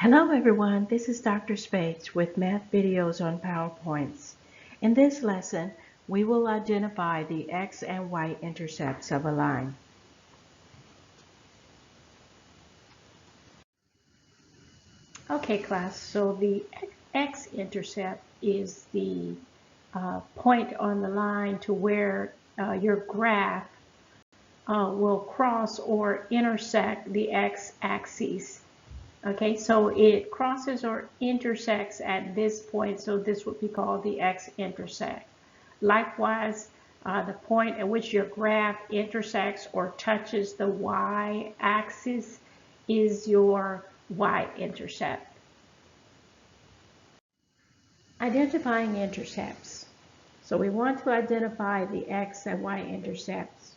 Hello everyone, this is Dr. Speights with math videos on PowerPoints. In this lesson, we will identify the X and Y intercepts of a line. Okay class, so the X-intercept is the point on the line to where your graph will cross or intersect the X-axis. Okay, so it crosses or intersects at this point, so this would be called the X-intercept. Likewise, the point at which your graph intersects or touches the Y-axis is your Y-intercept. Identifying intercepts. So we want to identify the X and Y intercepts.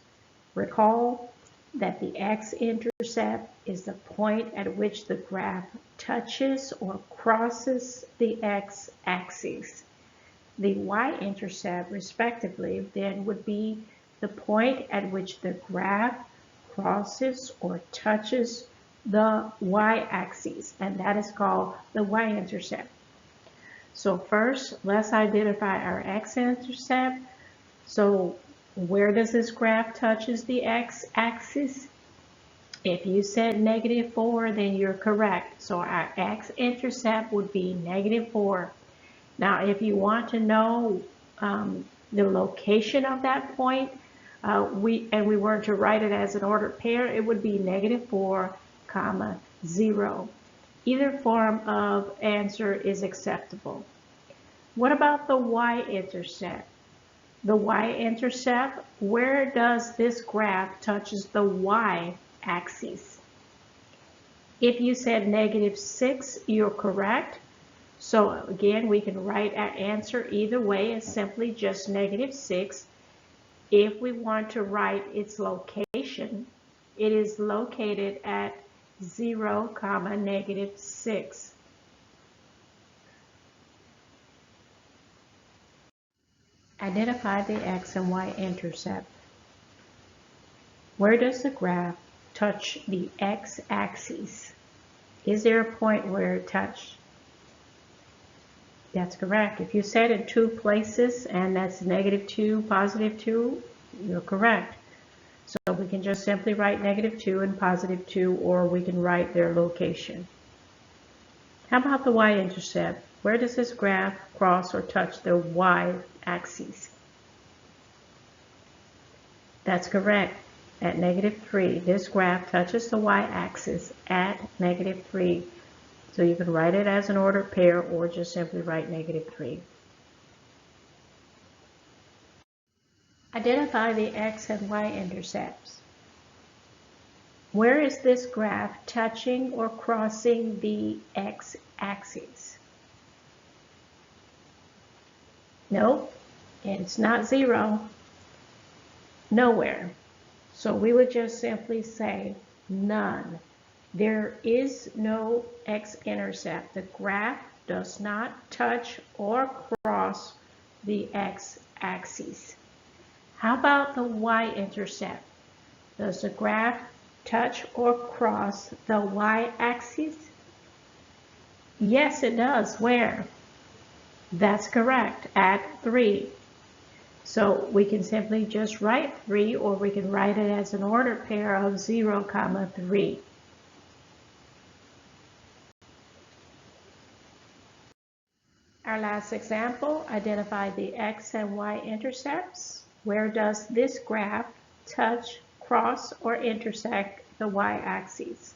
Recall that the X-intercept is the point at which the graph touches or crosses the X-axis. The Y-intercept, respectively, then would be the point at which the graph crosses or touches the Y-axis, and that is called the Y-intercept. So first, let's identify our X-intercept. So where does this graph touches the X-axis? If you said -4, then you're correct. So our X-intercept would be -4. Now, if you want to know the location of that point, we were to write it as an ordered pair, it would be -4, 0. Either form of answer is acceptable. What about the Y-intercept? The Y-intercept, where does this graph touches the Y-axis? If you said -6, you're correct. So again, we can write our answer either way as simply just -6. If we want to write its location, it is located at 0, -6. Identify the X and Y intercept. Where does the graph touch the X-axis? Is there a point where it touched? That's correct. If you said in 2 places and that's -2, +2, you're correct. So we can just simply write -2 and +2, or we can write their location. How about the Y-intercept? Where does this graph cross or touch the Y-axis? That's correct. At -3. This graph touches the Y-axis at -3. So you can write it as an ordered pair or just simply write -3. Identify the X and Y intercepts. Where is this graph touching or crossing the X-axis? Nope, it's not 0. Nowhere. So we would just simply say none. There is no X-intercept. The graph does not touch or cross the X-axis. How about the Y-intercept? Does the graph touch or cross the Y-axis? Yes, it does. Where? That's correct, at 3. So we can simply just write 3, or we can write it as an ordered pair of 0, 3. Our last example, identify the X and Y intercepts. Where does this graph touch, cross, or intersect the Y-axis?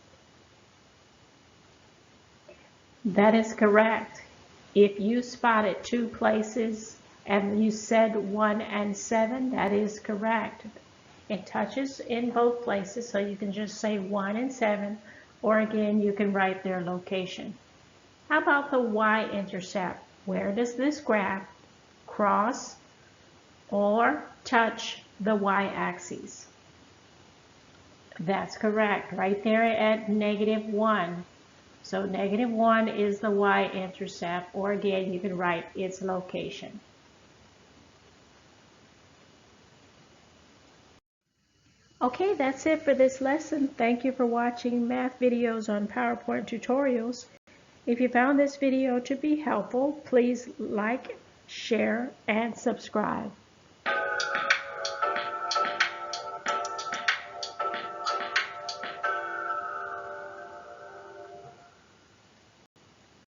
That is correct. If you spotted 2 places and you said 1 and 7, that is correct. It touches in both places, so you can just say 1 and 7, or again, you can write their location. How about the Y-intercept? Where does this graph cross or touch the Y-axis? That's correct, right there at -1. So -1 is the Y-intercept, or again, you can write its location. Okay, that's it for this lesson. Thank you for watching math videos on PowerPoint tutorials. If you found this video to be helpful, please like, share, and subscribe.